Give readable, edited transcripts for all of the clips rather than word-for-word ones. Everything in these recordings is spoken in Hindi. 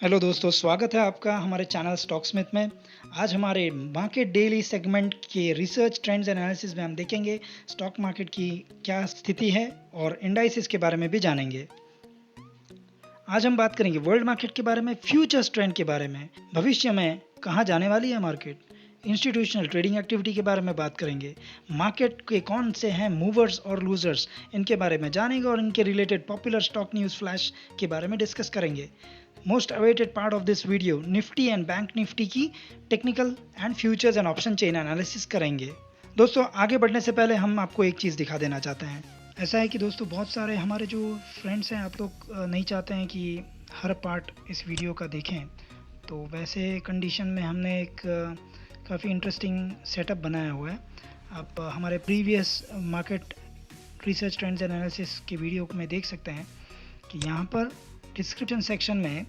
हेलो दोस्तों, स्वागत है आपका हमारे चैनल स्टॉक स्मिथ में। आज हमारे मार्केट डेली सेगमेंट के रिसर्च ट्रेंड्स एनालिसिस में हम देखेंगे स्टॉक मार्केट की क्या स्थिति है और इंडाइसेस के बारे में भी जानेंगे। आज हम बात करेंगे वर्ल्ड मार्केट के बारे में, फ्यूचर्स ट्रेंड के बारे में, भविष्य में कहाँ जाने वाली है मार्केट, इंस्टीट्यूशनल ट्रेडिंग एक्टिविटी के बारे में बात करेंगे, मार्केट के कौन से हैं मूवर्स और लूजर्स, इनके बारे में जानेंगे और इनके related popular stock news flash के बारे में डिस्कस करेंगे। Most awaited part of this video, Nifty and bank Nifty की technical and futures and option chain analysis करेंगे। दोस्तों, आगे बढ़ने से पहले हम आपको एक चीज़ दिखा देना चाहते हैं। ऐसा है कि दोस्तों, बहुत सारे हमारे जो फ्रेंड्स हैं, आप लोग नहीं चाहते हैं कि हर पार्ट इस वीडियो का देखें। तो वैसे कंडीशन में हमने एक काफ़ी इंटरेस्टिंग सेटअप बनाया हुआ है। आप हमारे previous market research trends analysis के वीडियो में देख सकते हैं कि यहाँ पर डिस्क्रिप्शन सेक्शन में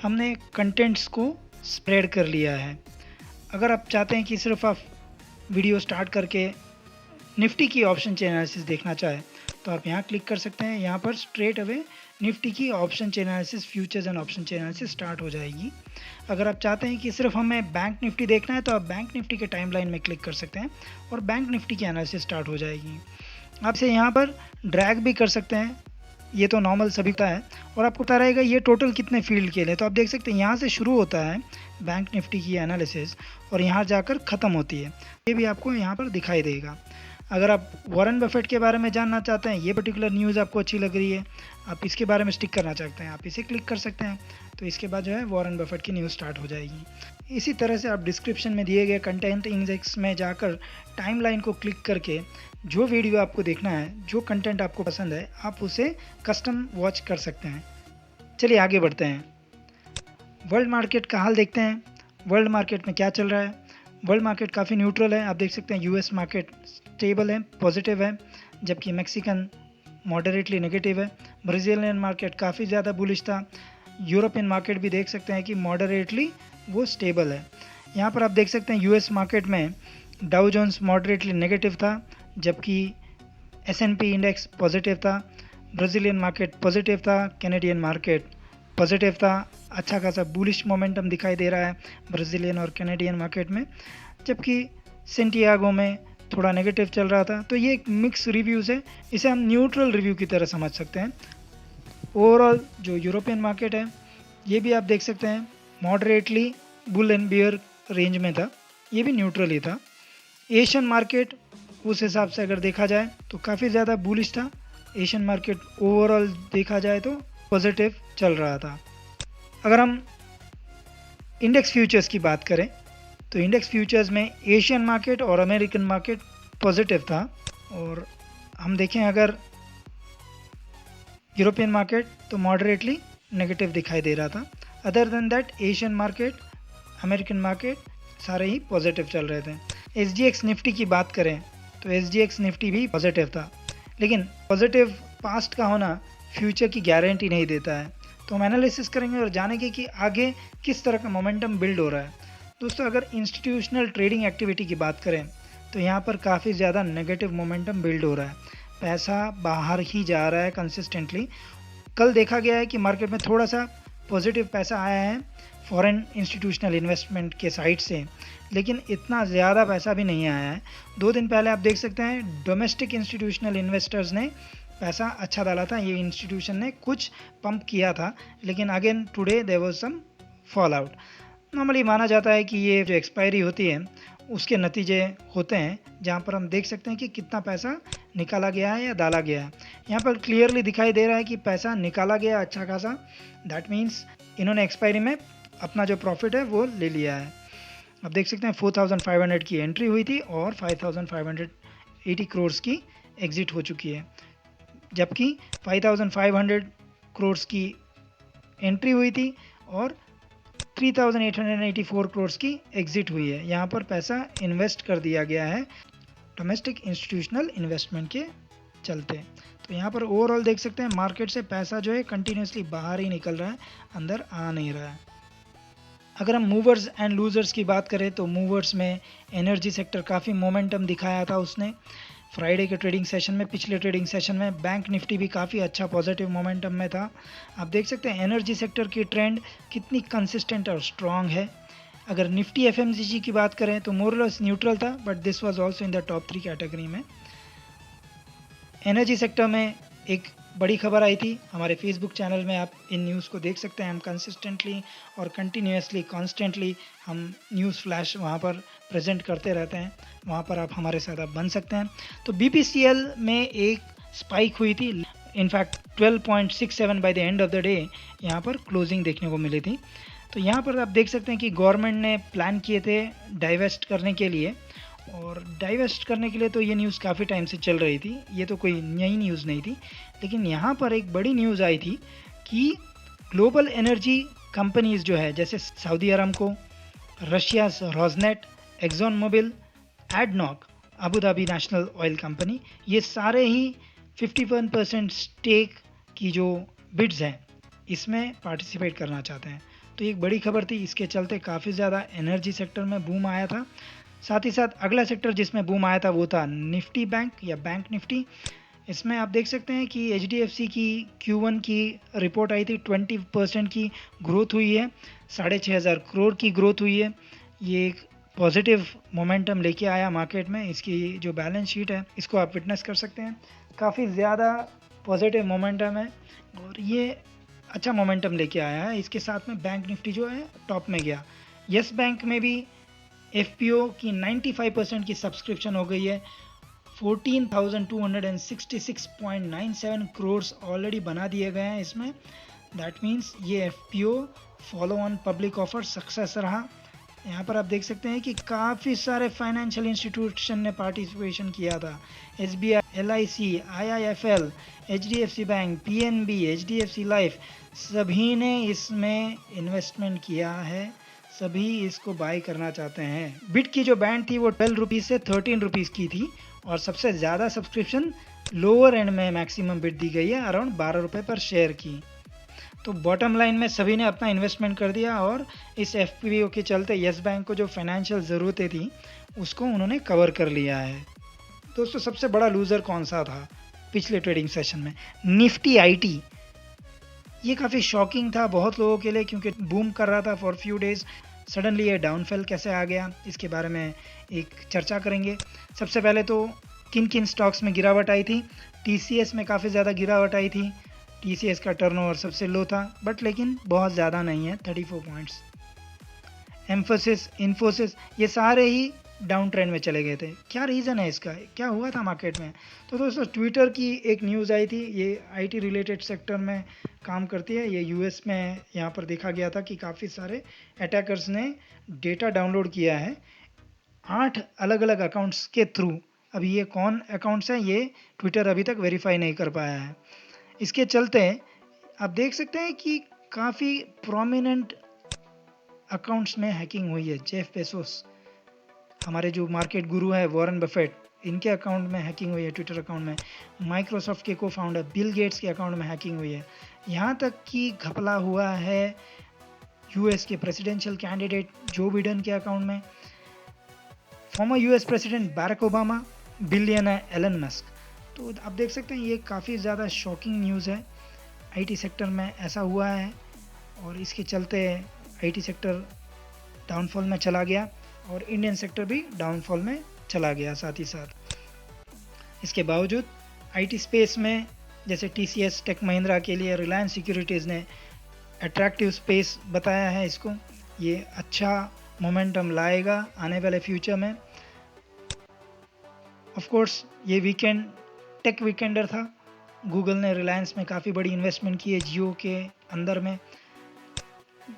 हमने कंटेंट्स को स्प्रेड कर लिया है। अगर आप चाहते हैं कि सिर्फ आप वीडियो स्टार्ट करके निफ्टी की ऑप्शन चेन एनालिसिस देखना चाहें तो आप यहाँ क्लिक कर सकते हैं। यहाँ पर स्ट्रेट अवे निफ्टी की option chain analysis, futures and option chain analysis start हो जाएगी। अगर आप चाहते हैं कि सिर्फ हमें बैंक निफ्टी देखना है तो आप बैंक निफ्टी के टाइमलाइन में क्लिक कर सकते हैं और बैंक निफ्टी की एनालिसिस स्टार्ट हो जाएगी। आप इसे यहाँ पर ड्रैग भी कर सकते हैं, ये तो नॉर्मल सभी का है, और आपको पता रहेगा ये टोटल कितने फील्ड के लिए। तो आप देख सकते हैं यहाँ से शुरू होता है बैंक निफ्टी की एनालिसिस और यहाँ जाकर ख़त्म होती है। ये भी आपको यहाँ पर दिखाई देगा। अगर आप वॉरेन बफेट के बारे में जानना चाहते हैं, ये पर्टिकुलर न्यूज़ आपको अच्छी लग रही है, आप इसके बारे में स्टिक करना चाहते हैं, आप इसे क्लिक कर सकते हैं। तो इसके बाद जो है वॉरेन बफेट की न्यूज़ स्टार्ट हो जाएगी। इसी तरह से आप डिस्क्रिप्शन में दिए गए कंटेंट इंडेक्स में जाकर टाइमलाइन को क्लिक करके जो वीडियो आपको देखना है, जो कंटेंट आपको पसंद है, आप उसे कस्टम वॉच कर सकते हैं। चलिए आगे बढ़ते हैं। वर्ल्ड मार्केट का हाल देखते हैं। वर्ल्ड मार्केट में क्या चल रहा है। वर्ल्ड मार्केट काफ़ी न्यूट्रल है। आप देख सकते हैं यूएस मार्केट स्टेबल है, पॉजिटिव है, जबकि मैक्सिकन मॉडरेटली नेगेटिव है। ब्राज़ीलियन मार्केट काफ़ी ज़्यादा बुलिश था। यूरोपियन मार्केट भी देख सकते हैं कि मॉडरेटली वो स्टेबल है। यहाँ पर आप देख सकते हैं यूएस मार्केट में डाउ जोन्स मॉडरेटली नेगेटिव था, जबकि एस&पी इंडेक्स पॉजिटिव था। ब्राज़ीलियन मार्केट पॉजिटिव था, कैनेडियन मार्केट पॉजिटिव था। अच्छा खासा बुलिश मोमेंटम दिखाई दे रहा है ब्राज़ीलियन और कैनेडियन मार्केट में, जबकि सेंटियागो में थोड़ा नेगेटिव चल रहा था। तो ये एक मिक्स रिव्यूज़ है, इसे हम न्यूट्रल रिव्यू की तरह समझ सकते हैं। ओवरऑल जो यूरोपियन मार्केट है, ये भी आप देख सकते हैं moderately bull and bear range में था, ये भी न्यूट्रल ही था। एशियन मार्केट उस हिसाब से अगर देखा जाए तो काफ़ी ज़्यादा बुलिश था। एशियन मार्केट ओवरऑल देखा जाए तो पॉजिटिव चल रहा था। अगर हम इंडेक्स फ्यूचर्स की बात करें तो इंडेक्स फ्यूचर्स में एशियन मार्केट और अमेरिकन मार्केट पॉजिटिव था, और हम देखें अगर यूरोपियन मार्केट तो मॉडरेटली नेगेटिव दिखाई दे रहा था। Other than that Asian market, American market सारे ही पॉजिटिव चल रहे थे। SGX निफ्टी की बात करें तो SGX निफ्टी भी पॉजिटिव था, लेकिन पॉजिटिव पास्ट का होना फ्यूचर की गारंटी नहीं देता है। तो हम एनालिसिस करेंगे और जानेंगे कि आगे किस तरह का मोमेंटम बिल्ड हो रहा है। दोस्तों, अगर इंस्टीट्यूशनल ट्रेडिंग एक्टिविटी की बात करें तो यहाँ पर काफ़ी ज़्यादा नेगेटिव मोमेंटम बिल्ड हो रहा है। पैसा बाहर ही जा रहा है कंसिस्टेंटली। कल देखा गया है कि मार्केट में थोड़ा सा पॉजिटिव पैसा आया है फॉरेन इंस्टीट्यूशनल इन्वेस्टमेंट के साइड से, लेकिन इतना ज़्यादा पैसा भी नहीं आया है। 2 दिन पहले आप देख सकते हैं डोमेस्टिक इंस्टीट्यूशनल इन्वेस्टर्स ने पैसा अच्छा डाला था, ये इंस्टीट्यूशन ने कुछ पंप किया था, लेकिन again today there was some fall out. Normally माना जाता है कि ये जो एक्सपायरी होती है उसके नतीजे होते हैं, जहाँ पर हम देख सकते हैं कि कितना पैसा निकाला गया है या डाला गया है। यहाँ पर क्लियरली दिखाई दे रहा है कि पैसा निकाला गया अच्छा खासा। दैट मीन्स इन्होंने एक्सपायरी में अपना जो प्रॉफिट है वो ले लिया है। आप देख सकते हैं 4500 की एंट्री हुई थी और 5580 करोड़ की एग्जिट हो चुकी है, जबकि 5500 करोड़ की एंट्री हुई थी और 3884 करोड़ की एग्जिट हुई है। यहाँ पर पैसा इन्वेस्ट कर दिया गया है डोमेस्टिक इंस्टीट्यूशनल इन्वेस्टमेंट के चलते। तो यहाँ पर ओवरऑल देख सकते हैं मार्केट से पैसा जो है कंटिन्यूसली बाहर ही निकल रहा है, अंदर आ नहीं रहा है। अगर हम मूवर्स एंड लूजर्स की बात करें तो मूवर्स में एनर्जी सेक्टर काफ़ी मोमेंटम दिखाया था उसने। फ्राइडे के ट्रेडिंग सेशन में, पिछले ट्रेडिंग सेशन में बैंक निफ्टी भी काफ़ी अच्छा पॉजिटिव मोमेंटम में था। आप देख सकते हैं एनर्जी सेक्टर की ट्रेंड कितनी कंसिस्टेंट और स्ट्रॉन्ग है। अगर निफ्टी एफएमसीजी की बात करें तो मोरलेस न्यूट्रल था, but this was also in the top 3 category में। एनर्जी सेक्टर में एक बड़ी खबर आई थी, हमारे फेसबुक चैनल में आप इन न्यूज़ को देख सकते हैं। हम कंसिस्टेंटली और कंटिन्यूसली कॉन्स्टेंटली हम न्यूज़ फ्लैश वहाँ पर प्रेजेंट करते रहते हैं, वहाँ पर आप हमारे साथ आप बन सकते हैं। तो बीपीसीएल में एक स्पाइक हुई थी, in fact 12.67 by the end of the day यहाँ पर क्लोजिंग देखने को मिली थी। तो यहाँ पर आप देख सकते हैं कि गवर्नमेंट ने प्लान किए थे डाइवेस्ट करने के लिए, और डाइवेस्ट करने के लिए तो ये न्यूज़ काफ़ी टाइम से चल रही थी, ये तो कोई नई न्यूज़ नहीं थी। लेकिन यहाँ पर एक बड़ी न्यूज़ आई थी कि ग्लोबल एनर्जी कंपनीज जो है, जैसे Saudi Aramco, Russia Rosneft, Exxon Mobil, ADNOC, Abu Dhabi National Oil Company, ये सारे ही 51% स्टेक की जो बिड्स हैं इसमें पार्टिसिपेट करना चाहते हैं। तो एक बड़ी खबर थी, इसके चलते काफ़ी ज़्यादा एनर्जी सेक्टर में बूम आया था। साथ ही साथ अगला सेक्टर जिसमें बूम आया था वो था निफ्टी बैंक या बैंक निफ्टी। इसमें आप देख सकते हैं कि एचडीएफसी की Q1 की रिपोर्ट आई थी, 20% की ग्रोथ हुई है, 6,500 करोड़ की ग्रोथ हुई है। ये एक पॉजिटिव मोमेंटम लेके आया मार्केट में। इसकी जो बैलेंस शीट है इसको आप विटनेस कर सकते हैं, काफ़ी ज़्यादा पॉजिटिव मोमेंटम है और ये अच्छा मोमेंटम लेके आया है। इसके साथ में बैंक निफ्टी जो है टॉप में गया। यस बैंक में भी एफपीओ की 95% की सब्सक्रिप्शन हो गई है, 14,266.97 करोड़ ऑलरेडी बना दिए गए हैं इसमें। दैट मीन्स ये FPO follow on public offer success रहा। यहाँ पर आप देख सकते हैं कि काफ़ी सारे फाइनेंशियल इंस्टीट्यूशन ने पार्टिसिपेशन किया था, SBI, LIC, IIFL, HDFC bank, PNB, HDFC life, सभी ने इसमें इन्वेस्टमेंट किया है, सभी इसको बाय करना चाहते हैं। बिट की जो बैंड थी वो 12 रुपीज़ से 13 रुपीज़ की थी और सबसे ज़्यादा सब्सक्रिप्शन लोअर एंड में मैक्सिमम बिट दी गई है, अराउंड 12 रुपये पर शेयर की। तो बॉटम लाइन में सभी ने अपना इन्वेस्टमेंट कर दिया और इस एफपीओ के चलते यस बैंक को जो फाइनेंशियल ज़रूरतें थी उसको उन्होंने कवर कर लिया है। दोस्तों, सबसे बड़ा लूज़र कौन सा था पिछले ट्रेडिंग सेशन में? Nifty IT. ये काफ़ी शॉकिंग था बहुत लोगों के लिए, क्योंकि बूम कर रहा था फॉर फ्यू डेज, सडनली ये डाउनफॉल कैसे आ गया, इसके बारे में एक चर्चा करेंगे। सबसे पहले तो किन किन स्टॉक्स में गिरावट आई थी। टीसीएस में काफ़ी ज़्यादा गिरावट आई थी, टीसीएस का टर्नओवर सबसे लो था, बट लेकिन बहुत ज़्यादा नहीं है, 34 पॉइंट्स। एम्फोसिस, इन्फोसिस, ये सारे ही डाउन ट्रेंड में चले गए थे। क्या रीज़न है इसका, क्या हुआ था मार्केट में? तो दोस्तों, ट्विटर की एक न्यूज़ आई थी, ये आईटी रिलेटेड सेक्टर में काम करती है, ये यूएस में यहाँ पर देखा गया था कि काफ़ी सारे अटैकर्स ने डेटा डाउनलोड किया है 8 अलग अलग अकाउंट्स के थ्रू। अभी ये कौन अकाउंट्स हैं ये ट्विटर अभी तक वेरीफाई नहीं कर पाया है। इसके चलते आप देख सकते हैं कि काफ़ी प्रोमिनेंट अकाउंट्स में हैकिंग हुई है। जेफ बेजोस, हमारे जो मार्केट गुरु है वॉरेन बफेट, इनके अकाउंट में हैकिंग हुई है, ट्विटर अकाउंट में। माइक्रोसॉफ्ट के को फाउंडर बिल गेट्स के अकाउंट में हैकिंग हुई है। यहाँ तक कि घपला हुआ है यूएस के प्रेसिडेंशियल कैंडिडेट जो बिडेन के अकाउंट में, former US president Barack Obama, billionaire Elon Musk. तो आप देख सकते हैं ये काफ़ी ज़्यादा शॉकिंग न्यूज़ है। आईटी सेक्टर में ऐसा हुआ है और इसके चलते आईटी सेक्टर डाउनफॉल में चला गया और इंडियन सेक्टर भी डाउनफॉल में चला गया साथ ही साथ। इसके बावजूद आईटी स्पेस में जैसे टीसीएस, टेक महिंद्रा के लिए रिलायंस सिक्योरिटीज़ ने अट्रैक्टिव स्पेस बताया है इसको, ये अच्छा मोमेंटम लाएगा आने वाले फ्यूचर में। ऑफ कोर्स ये वीकेंड टेक वीकेंडर था, गूगल ने रिलायंस में काफ़ी बड़ी इन्वेस्टमेंट की है जियो के अंदर में।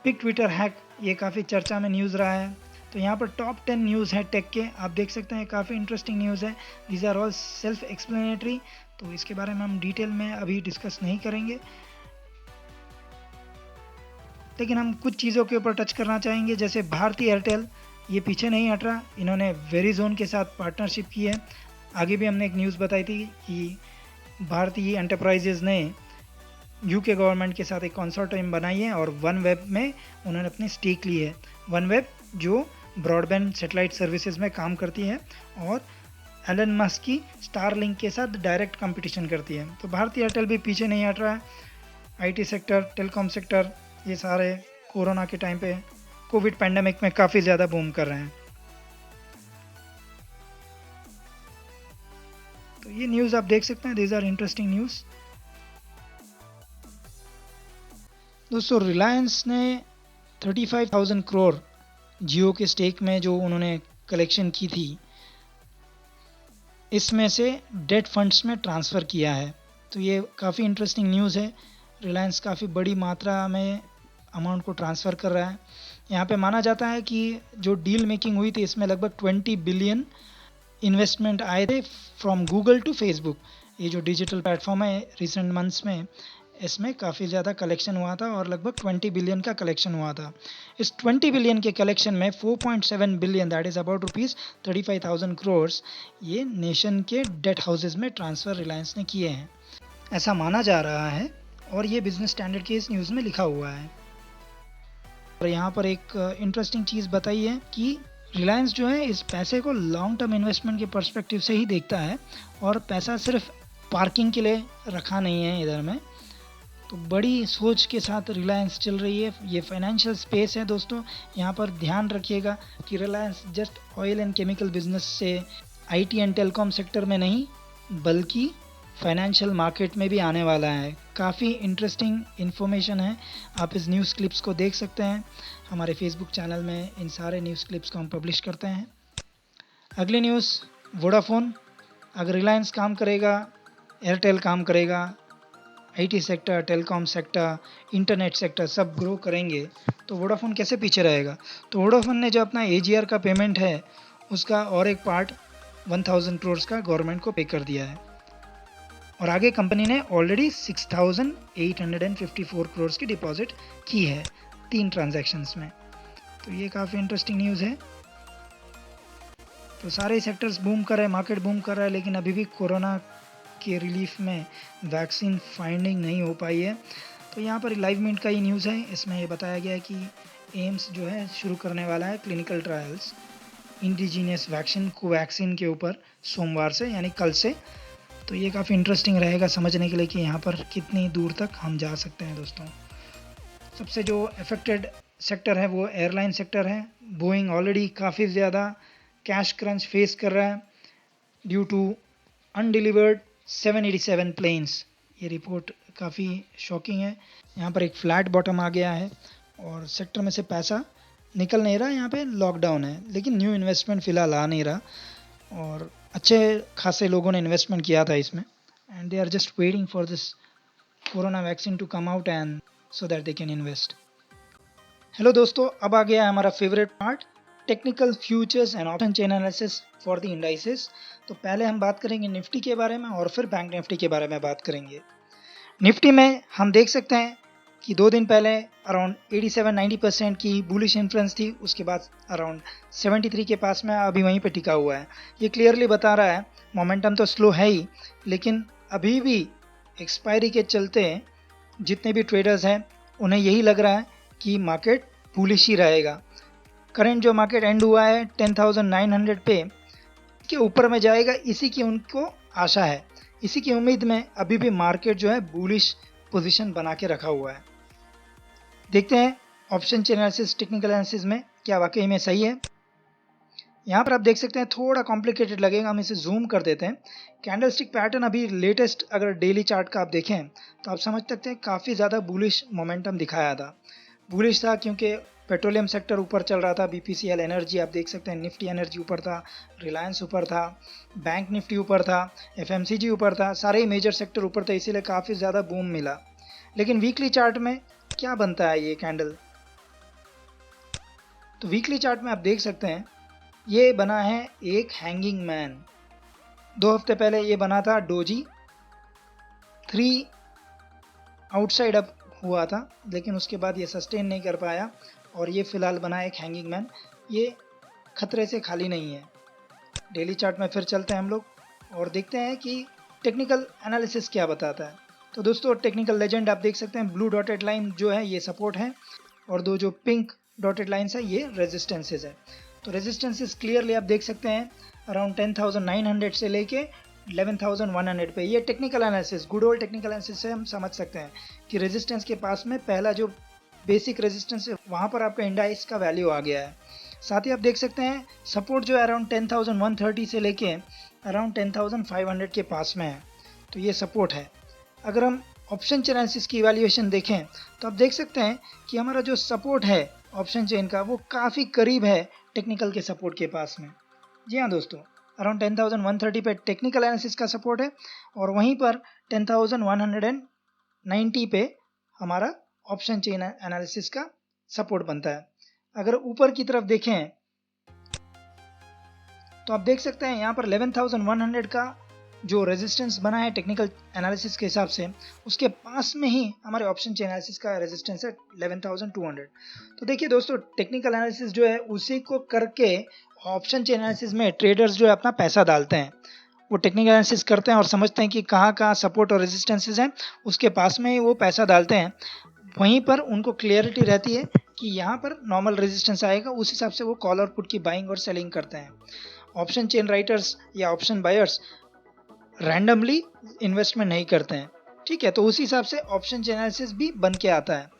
बिग ट्विटर हैक, ये काफ़ी चर्चा में न्यूज़ रहा है। तो यहाँ पर टॉप 10 न्यूज़ है टेक के, आप देख सकते हैं काफ़ी इंटरेस्टिंग न्यूज़ है। These are all self explanatory, तो इसके बारे में हम डिटेल में अभी डिस्कस नहीं करेंगे, लेकिन हम कुछ चीज़ों के ऊपर टच करना चाहेंगे। जैसे भारती एयरटेल, ये पीछे नहीं हट रहा, इन्होंने वेरीजोन के साथ पार्टनरशिप की है। आगे भी हमने एक न्यूज़ बताई थी कि भारतीय एंटरप्राइजेज़ ने यूके गवर्नमेंट के साथ एक कंसोर्टियम बनाई है और वन वेब में उन्होंने अपनी स्टेक ली है। वन वेब जो ब्रॉडबैंड सैटेलाइट सर्विसेज में काम करती है और एलन मस्क की स्टारलिंक के साथ डायरेक्ट कंपटीशन करती है। तो भारती एयरटेल भी पीछे नहीं हट रहा है। आईटी सेक्टर, टेलीकॉम सेक्टर, ये सारे कोरोना के टाइम पे, कोविड पैंडेमिक में काफ़ी ज़्यादा बूम कर रहे हैं। तो ये न्यूज़ आप देख सकते हैं, दीज आर इंटरेस्टिंग न्यूज़। दोस्तों, रिलायंस ने 35,000 करोड़ जियो के स्टेक में जो उन्होंने कलेक्शन की थी, इसमें से डेट फंड्स में ट्रांसफ़र किया है। तो ये काफ़ी इंटरेस्टिंग न्यूज़ है। रिलायंस काफ़ी बड़ी मात्रा में अमाउंट को ट्रांसफ़र कर रहा है। यहाँ पे माना जाता है कि जो डील मेकिंग हुई थी, इसमें लगभग 20 बिलियन इन्वेस्टमेंट आए थे फ्रॉम गूगल टू फेसबुक। ये जो डिजिटल प्लेटफॉर्म है, रिसेंट मंथ्स में इसमें काफ़ी ज़्यादा कलेक्शन हुआ था और लगभग 20 बिलियन का कलेक्शन हुआ था। इस 20 बिलियन के कलेक्शन में 4.7 billion, that is about rupees 35,000 crore, ये नेशन के डेट हाउसेज में ट्रांसफ़र रिलायंस ने किए हैं, ऐसा माना जा रहा है। और ये बिजनेस स्टैंडर्ड के इस न्यूज़ में लिखा हुआ है। और यहाँ पर एक इंटरेस्टिंग चीज़ बताई है कि रिलायंस जो है इस पैसे को लॉन्ग टर्म इन्वेस्टमेंट के पर्सपेक्टिव से ही देखता है और पैसा सिर्फ पार्किंग के लिए रखा नहीं है इधर में। तो बड़ी सोच के साथ रिलायंस चल रही है। ये फाइनेंशियल स्पेस है दोस्तों, यहाँ पर ध्यान रखिएगा कि Reliance just oil and chemical business से आईटी एंड टेलीकॉम सेक्टर में नहीं, बल्कि फाइनेंशियल मार्केट में भी आने वाला है। काफ़ी इंटरेस्टिंग इन्फॉर्मेशन है, आप इस न्यूज़ क्लिप्स को देख सकते हैं। हमारे फेसबुक चैनल में इन सारे न्यूज़ क्लिप्स को हम पब्लिश करते हैं। अगली न्यूज़, वोडाफोन। अगर रिलायंस काम करेगा, एयरटेल काम करेगा, IT sector, telecom sector, internet sector सब ग्रो करेंगे, तो वोडाफोन कैसे पीछे रहेगा। तो वोडाफोन ने जो अपना एजीआर का पेमेंट है, उसका और एक पार्ट 1000 करोड़ का गवर्नमेंट को पे कर दिया है। और आगे कंपनी ने ऑलरेडी 6,854 करोड़ की डिपॉजिट की है 3 ट्रांजैक्शंस में। तो ये काफ़ी इंटरेस्टिंग न्यूज़ है। तो सारे सेक्टर्स बूम कर रहे हैं, मार्केट बूम कर रहा है, लेकिन अभी भी कोरोना के रिलीफ में वैक्सीन फाइंडिंग नहीं हो पाई है। तो यहाँ पर लाइव मिनट का ही न्यूज़ है, इसमें ये बताया गया है कि एम्स जो है शुरू करने वाला है clinical trials indigenous vaccine Covaxin के ऊपर सोमवार से, यानी कल से। तो ये काफ़ी इंटरेस्टिंग रहेगा समझने के लिए कि यहाँ पर कितनी दूर तक हम जा सकते हैं दोस्तों। सबसे जो अफेक्टेड सेक्टर है वो एयरलाइन सेक्टर है। बोइंग ऑलरेडी काफ़ी ज़्यादा कैश क्रंच फेस कर रहा है ड्यू टू अनडिलीवर्ड 787 प्लेन्स। ये रिपोर्ट काफ़ी शॉकिंग है। यहाँ पर एक फ्लैट बॉटम आ गया है और सेक्टर में से पैसा निकल नहीं रहा। यहाँ पे लॉकडाउन है, लेकिन न्यू इन्वेस्टमेंट फ़िलहाल आ नहीं रहा और अच्छे खासे लोगों ने इन्वेस्टमेंट किया था इसमें, and they are just waiting for this corona vaccine to come out and so that they can invest. Hello दोस्तों, अब आ गया है हमारा favourite part, technical futures and option chain analysis for the indices. तो पहले हम बात करेंगे निफ्टी के बारे में और फिर बैंक निफ्टी के बारे में बात करेंगे। निफ्टी में हम देख सकते हैं कि 2 दिन पहले अराउंड 87-90% की बुलिश इन्फ्लुएंस थी, उसके बाद अराउंड 73 के पास में अभी वहीं पे टिका हुआ है। ये क्लियरली बता रहा है मोमेंटम तो स्लो है ही, लेकिन अभी भी एक्सपायरी के चलते जितने भी ट्रेडर्स हैं उन्हें यही लग रहा है कि मार्केट बुलिश ही रहेगा। करंट जो मार्केट एंड हुआ है 10,900 पे के ऊपर में जाएगा, इसी की उनको आशा है। इसी की उम्मीद में अभी भी मार्केट जो है बुलिश पोजीशन बना के रखा हुआ है। देखते हैं option chain analysis, technical analysis में क्या वाकई में सही है। यहाँ पर आप देख सकते हैं थोड़ा कॉम्प्लिकेटेड लगेगा, हम इसे जूम कर देते हैं। कैंडलस्टिक पैटर्न अभी लेटेस्ट अगर डेली चार्ट का आप देखें तो आप समझ सकते हैं काफ़ी ज़्यादा बुलिश मोमेंटम दिखाया था। बुलिश था क्योंकि पेट्रोलियम सेक्टर ऊपर चल रहा था, बीपीसीएल एनर्जी आप देख सकते हैं, निफ्टी एनर्जी ऊपर था, रिलायंस ऊपर था, बैंक निफ्टी ऊपर था, एफएमसीजी ऊपर था, सारे ही मेजर सेक्टर ऊपर थे, इसीलिए काफ़ी ज़्यादा बूम मिला। लेकिन वीकली चार्ट में क्या बनता है ये कैंडल, तो वीकली चार्ट में आप देख सकते हैं ये बना है एक हैंगिंग मैन। 2 हफ्ते पहले ये बना था डोजी 3 आउटसाइड अप हुआ था, लेकिन उसके बाद ये सस्टेन नहीं कर पाया और ये फिलहाल बना एक हैंगिंग मैन। ये खतरे से खाली नहीं है। डेली चार्ट में फिर चलते हैं हम लोग और देखते हैं कि टेक्निकल एनालिसिस क्या बताता है। तो दोस्तों टेक्निकल लेजेंड आप देख सकते हैं, ब्लू डॉटेड लाइन जो है ये सपोर्ट है और 2 जो पिंक डॉटेड लाइन्स है ये रेजिस्टेंसेज है। तो रेजिस्टेंसेज क्लियरली आप देख सकते हैं अराउंड 10,900 से लेके 11,100 पे। ये technical analysis, good old technical analysis से हम समझ सकते हैं कि रेजिस्टेंस के पास में पहला जो बेसिक रेजिस्टेंस है वहाँ पर आपका इंडाइस का वैल्यू आ गया है। साथ ही आप देख सकते हैं सपोर्ट जो है अराउंड 10,130 से लेके अराउंड 10,500 के पास में है, तो ये सपोर्ट है। अगर हम ऑप्शन चेन एनालिसिस की इवैल्यूएशन देखें तो आप देख सकते हैं कि हमारा जो सपोर्ट है ऑप्शन चेन का वो काफ़ी करीब है टेक्निकल के सपोर्ट के पास में। जी हाँ दोस्तों, अराउंड 10,130 पे टेक्निकल एनालिसिस का सपोर्ट है और वहीं पर 10,190 पे हमारा ऑप्शन चेन एनालिसिस का सपोर्ट बनता है। अगर ऊपर की तरफ देखें तो आप देख सकते हैं यहाँ पर 11,100 का जो रेजिस्टेंस बना है टेक्निकल एनालिसिस के हिसाब से, उसके पास में ही हमारे ऑप्शन चेन एनालिसिस का रेजिस्टेंस है 11,200। तो देखिए दोस्तों, टेक्निकल एनालिसिस जो है उसी को करके ऑप्शन चेन एनालिसिस में ट्रेडर्स जो है अपना पैसा डालते हैं। वो टेक्निकल एनालिसिस करते हैं और समझते हैं कि कहाँ कहाँ सपोर्ट और रेजिस्टेंसेस हैं, उसके पास में ही वो पैसा डालते हैं। वहीं पर उनको क्लियरिटी रहती है कि यहाँ पर नॉर्मल रेजिस्टेंस आएगा, उस हिसाब से वो कॉल और पुट की बाइंग और सेलिंग करते हैं। ऑप्शन चेन राइटर्स या ऑप्शन बायर्स रैंडमली इन्वेस्टमेंट नहीं करते हैं, ठीक है। तो उसी हिसाब से ऑप्शन चेन एनालिसिस भी बन के आता है।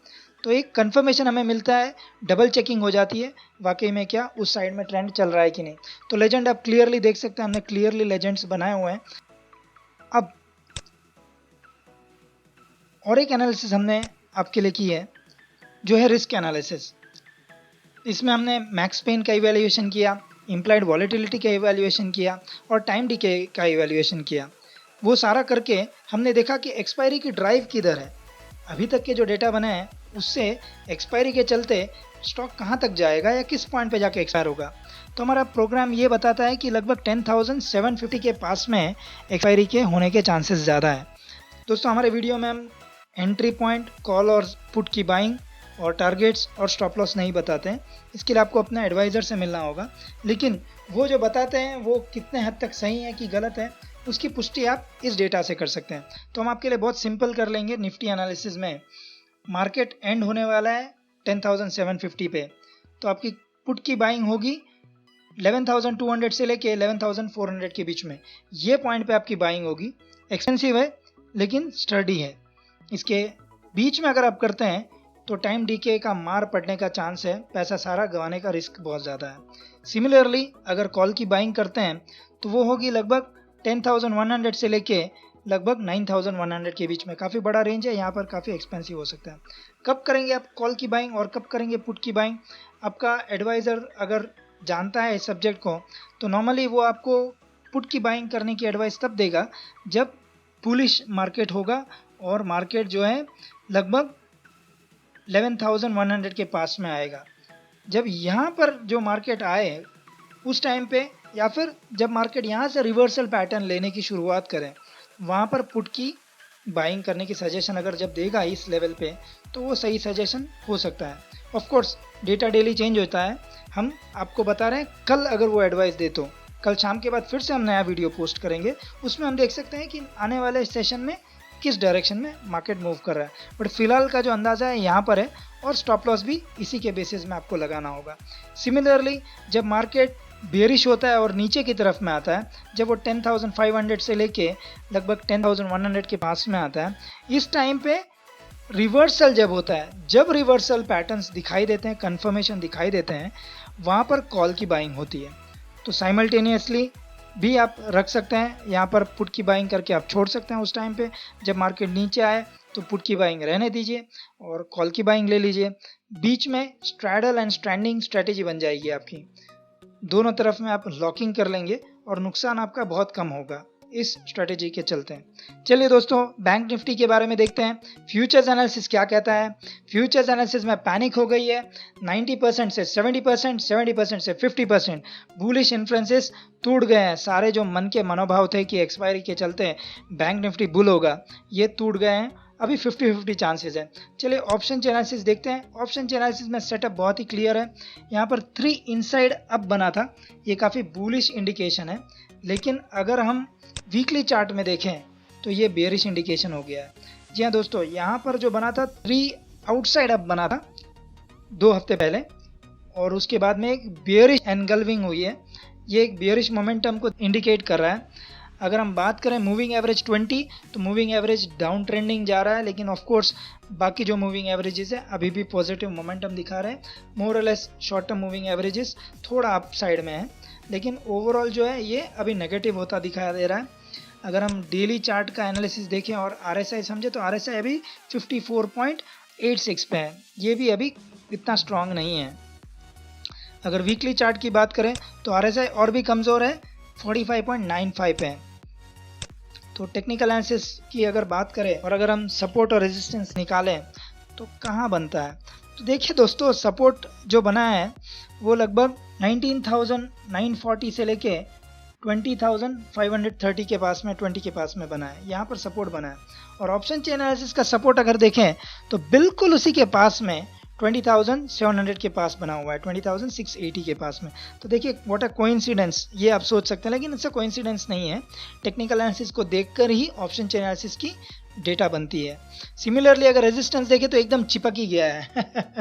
तो एक कंफर्मेशन हमें मिलता है, डबल चेकिंग हो जाती है वाकई में क्या उस साइड में ट्रेंड चल रहा है कि नहीं। तो लेजेंड आप क्लियरली देख सकते हैं, हमने क्लियरली लेजेंड्स बनाए हुए हैं। अब और एक एनालिसिस हमने आपके लिए की है जो है रिस्क एनालिसिस। इसमें हमने मैक्स पेन का इवैल्यूएशन किया, इम्प्लाइड वॉलेटिलिटी का इवैल्यूएशन किया और टाइम डिके का इवैल्यूएशन किया। वो सारा करके हमने देखा कि एक्सपायरी की ड्राइव किधर है। अभी तक के जो डेटा बने हैं उससे एक्सपायरी के चलते स्टॉक कहाँ तक जाएगा या किस पॉइंट पे जाके एक्सपायर होगा। तो हमारा प्रोग्राम ये बताता है कि लगभग 10,750 के पास में एक्सपायरी के होने के चांसेस ज़्यादा है। दोस्तों, हमारे वीडियो में हम एंट्री पॉइंट, कॉल और पुट की बाइंग और टारगेट्स और स्टॉप लॉस नहीं बताते हैं। इसके लिए आपको अपने एडवाइज़र से मिलना होगा, लेकिन वो जो बताते हैं वो कितने हद तक सही है कि गलत है उसकी पुष्टि आप इस डेटा से कर सकते हैं। तो हम आपके लिए बहुत सिंपल कर लेंगे। निफ्टी एनालिसिस में मार्केट एंड होने वाला है 10,750 पे, तो आपकी पुट की बाइंग होगी 11,200 से लेके 11,400 के बीच में। ये पॉइंट पे आपकी बाइंग होगी। एक्सपेंसिव है लेकिन स्टडी है। इसके बीच में अगर आप करते हैं तो टाइम डीके का मार पड़ने का चांस है, पैसा सारा गंवाने का रिस्क बहुत ज़्यादा है। सिमिलरली अगर कॉल की बाइंग करते हैं तो वो होगी लगभग 10,100 से लेके लगभग 9,100 के बीच में। काफ़ी बड़ा रेंज है, यहाँ पर काफ़ी एक्सपेंसिव हो सकता है। कब करेंगे आप कॉल की बाइंग और कब करेंगे पुट की बाइंग, आपका एडवाइज़र अगर जानता है इस सब्जेक्ट को तो नॉर्मली वो आपको पुट की बाइंग करने की एडवाइस तब देगा जब बुलिश मार्केट होगा और मार्केट जो है लगभग 11,100 के पास में आएगा। जब यहाँ पर जो मार्केट आए उस टाइम पे, या फिर जब मार्केट यहाँ से रिवर्सल पैटर्न लेने की शुरुआत करें, वहाँ पर पुट की बाइंग करने की सजेशन अगर जब देगा इस लेवल पे तो वो सही सजेशन हो सकता है। Of course data daily change होता है, हम आपको बता रहे हैं। कल अगर वो एडवाइस दे तो कल शाम के बाद फिर से हम नया वीडियो पोस्ट करेंगे, उसमें हम देख सकते हैं कि आने वाले सेशन में किस डायरेक्शन में मार्केट मूव कर रहा है। बट फिलहाल का जो अंदाज़ा है यहाँ पर है और स्टॉप लॉस भी इसी के बेसिस में आपको लगाना होगा। सिमिलरली जब मार्केट बेरिश होता है और नीचे की तरफ में आता है, जब वो 10,500 से लेके लगभग 10,100 के पास में आता है, इस टाइम पे रिवर्सल जब होता है, जब रिवर्सल पैटर्न्स दिखाई देते हैं, कंफर्मेशन दिखाई देते हैं, वहाँ पर कॉल की बाइंग होती है। तो साइमल्टेनियसली भी आप रख सकते हैं, यहाँ पर पुट की बाइंग करके आप छोड़ सकते हैं। उस टाइम पे जब मार्केट नीचे आए तो पुट की बाइंग रहने दीजिए और कॉल की बाइंग ले लीजिए। बीच में स्ट्रैडल एंड स्टैंडिंग स्ट्रेटेजी बन जाएगी आपकी, दोनों तरफ में आप लॉकिंग कर लेंगे और नुकसान आपका बहुत कम होगा इस स्ट्रेटेजी के चलते हैं। चलिए दोस्तों, बैंक निफ्टी के बारे में देखते हैं फ्यूचर्स एनालिसिस क्या कहता है। फ्यूचर्स एनालिसिस में पैनिक हो गई है। 90% से 70%, 70% से 50% बुलिश इन्फ्लुएंसेस टूट गए हैं। सारे जो मन के मनोभाव थे कि एक्सपायरी के चलते बैंक निफ्टी बुल होगा, ये टूट गए हैं। अभी 50-50 चांसेस है। चलिए ऑप्शन एनालिसिस देखते हैं। ऑप्शन एनालिसिस में सेटअप बहुत ही क्लियर है। यहाँ पर 3 इनसाइड अप बना था, ये काफ़ी बुलिश इंडिकेशन है। लेकिन अगर हम वीकली चार्ट में देखें तो ये बेयरिश इंडिकेशन हो गया है। जी हाँ दोस्तों, यहाँ पर जो बना था 3 आउटसाइड अप बना था 2 हफ्ते पहले और उसके बाद में एक बेयरिश एनगल्विंग हुई है। ये एक बियरिश मोमेंटम को इंडिकेट कर रहा है। अगर हम बात करें मूविंग एवरेज 20, तो मूविंग एवरेज डाउन ट्रेंडिंग जा रहा है, लेकिन ऑफ कोर्स बाकी जो मूविंग एवरेजेस है अभी भी पॉजिटिव मोमेंटम दिखा रहे हैं। मोर और less short term moving averages थोड़ा अप साइड में है, लेकिन ओवरऑल जो है ये अभी नेगेटिव होता दिखाई दे रहा है। अगर हम डेली चार्ट का एनालिसिस देखें और RSI समझे, तो RSI अभी 54.86 पे है, ये भी अभी इतना स्ट्रांग नहीं है। अगर वीकली चार्ट की बात करें तो RSI और भी कमज़ोर है, 45.95 पे है। तो टेक्निकल एनालिसिस की अगर बात करें और अगर हम सपोर्ट और रेजिस्टेंस निकालें तो कहाँ बनता है, तो देखिए दोस्तों, सपोर्ट जो बना है वो लगभग 19,940 से लेके 20,530 के पास में, 20 के पास में बना है, यहाँ पर सपोर्ट बना है। और ऑप्शन चेन एनालिसिस का सपोर्ट अगर देखें तो बिल्कुल उसी के पास में 20,700 के पास बना हुआ है, 20,680 के पास में। तो देखिए व्हाट अ कोइंसिडेंस, ये आप सोच सकते हैं, लेकिन इससे कोइंसिडेंस नहीं है। टेक्निकल एनालिसिस को देखकर ही ऑप्शन चेन एनालिसिस की डेटा बनती है। सिमिलरली अगर रेजिस्टेंस देखें तो एकदम चिपक ही गया है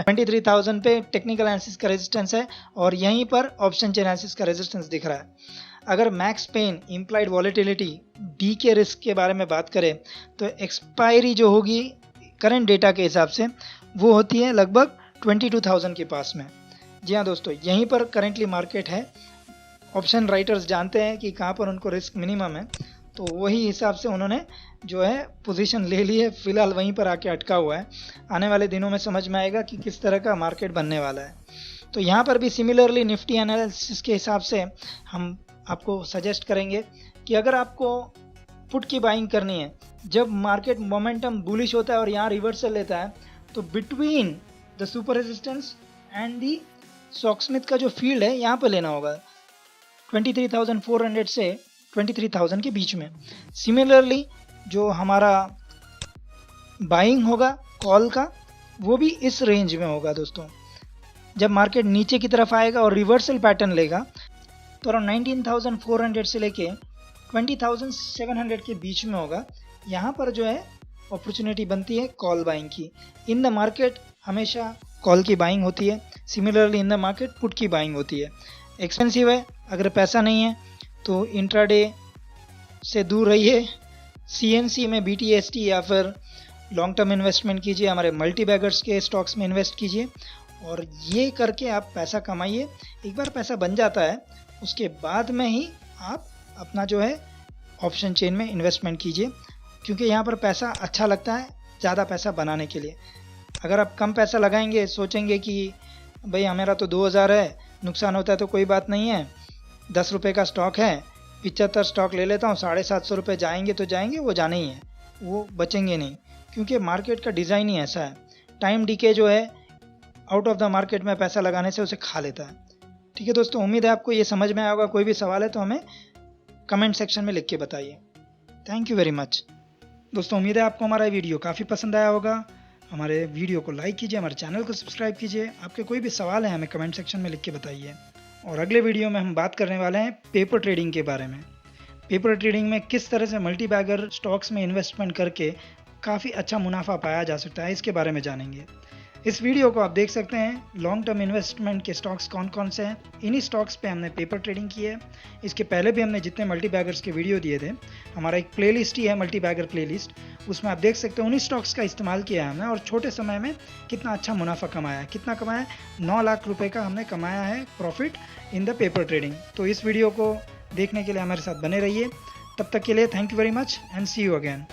23,000 पे टेक्निकल एनालिसिस का रेजिस्टेंस है और यहीं पर ऑप्शन चेन एनालिसिस का रेजिस्टेंस दिख रहा है। अगर मैक्स पेन, इम्प्लाइड वॉलेटिलिटी, डी के रिस्क के बारे में बात करें तो एक्सपायरी जो होगी करंट डेटा के हिसाब से वो होती है लगभग 22,000 के पास में। जी हाँ दोस्तों, यहीं पर करेंटली मार्केट है। ऑप्शन राइटर्स जानते हैं कि कहाँ पर उनको रिस्क मिनिमम है, तो वही हिसाब से उन्होंने जो है पोजीशन ले ली है, फिलहाल वहीं पर आके अटका हुआ है। आने वाले दिनों में समझ में आएगा कि किस तरह का मार्केट बनने वाला है। तो यहाँ पर भी सिमिलरली निफ्टी एनालिसिस के हिसाब से हम आपको सजेस्ट करेंगे कि अगर आपको पुट की बाइंग करनी है, जब मार्केट मोमेंटम बुलिश होता है और यहाँ रिवर्सल लेता है, तो between the super resistance and the stocksmith का जो फील्ड है यहाँ पर लेना होगा 23,400 से 23,000 के बीच में। सिमिलरली जो हमारा बाइंग होगा कॉल का, वो भी इस रेंज में होगा दोस्तों। जब मार्केट नीचे की तरफ आएगा और रिवर्सल पैटर्न लेगा तो अराउंड 19,400 से लेके 20,700 के बीच में होगा। यहाँ पर जो है अपॉर्चुनिटी बनती है कॉल बाइंग की। इन द मार्केट हमेशा कॉल की बाइंग होती है, similarly in the market put की बाइंग होती है। एक्सपेंसिव है, अगर पैसा नहीं है तो इंट्राडे से दूर रहिए। CNC में BTST या फिर लॉन्ग टर्म इन्वेस्टमेंट कीजिए, हमारे मल्टी बैगर्स के स्टॉक्स में इन्वेस्ट कीजिए और ये करके आप पैसा कमाइए। एक बार पैसा बन जाता है उसके बाद में ही आप अपना जो है ऑप्शन चेन में इन्वेस्टमेंट कीजिए, क्योंकि यहाँ पर पैसा अच्छा लगता है ज़्यादा पैसा बनाने के लिए। अगर आप कम पैसा लगाएंगे, सोचेंगे कि भाई हमारा तो 2,000 है, नुकसान होता है तो कोई बात नहीं है, 10 रुपये का स्टॉक है, 75 स्टॉक ले लेता हूँ, 750 रुपये जाएंगे तो जाएंगे, वो जाने ही है, वो बचेंगे नहीं, क्योंकि मार्केट का डिज़ाइन ही ऐसा है। टाइम डीके जो है आउट ऑफ द मार्केट में पैसा लगाने से उसे खा लेता है। ठीक है दोस्तों, उम्मीद है आपको ये समझ में आया होगा। कोई भी सवाल है तो हमें कमेंट सेक्शन में लिख के बताइए। थैंक यू वेरी मच दोस्तों, उम्मीद है आपको हमारा वीडियो काफ़ी पसंद आया होगा। हमारे वीडियो को लाइक कीजिए, हमारे चैनल को सब्सक्राइब कीजिए। आपके कोई भी सवाल है हमें कमेंट सेक्शन में लिख के बताइए। और अगले वीडियो में हम बात करने वाले हैं पेपर ट्रेडिंग के बारे में। पेपर ट्रेडिंग में किस तरह से मल्टी बैगर स्टॉक्स में इन्वेस्टमेंट करके काफ़ी अच्छा मुनाफा पाया जा सकता है, इसके बारे में जानेंगे। इस वीडियो को आप देख सकते हैं लॉन्ग टर्म इन्वेस्टमेंट के स्टॉक्स कौन कौन से हैं। इन्हीं स्टॉक्स पे हमने पेपर ट्रेडिंग की है। इसके पहले भी हमने जितने मल्टी बैगर्स के वीडियो दिए थे, हमारा एक प्लेलिस्ट ही है मल्टी बैगर प्लेलिस्ट, उसमें आप देख सकते हैं उन्हीं स्टॉक्स का इस्तेमाल किया है हमने और छोटे समय में कितना अच्छा मुनाफा कमाया है। कितना कमाया है? 9 लाख रुपये का हमने कमाया है profit in the paper trading. तो इस वीडियो को देखने के लिए हमारे साथ बने रहिए। तब तक के लिए thank you very much and see you again.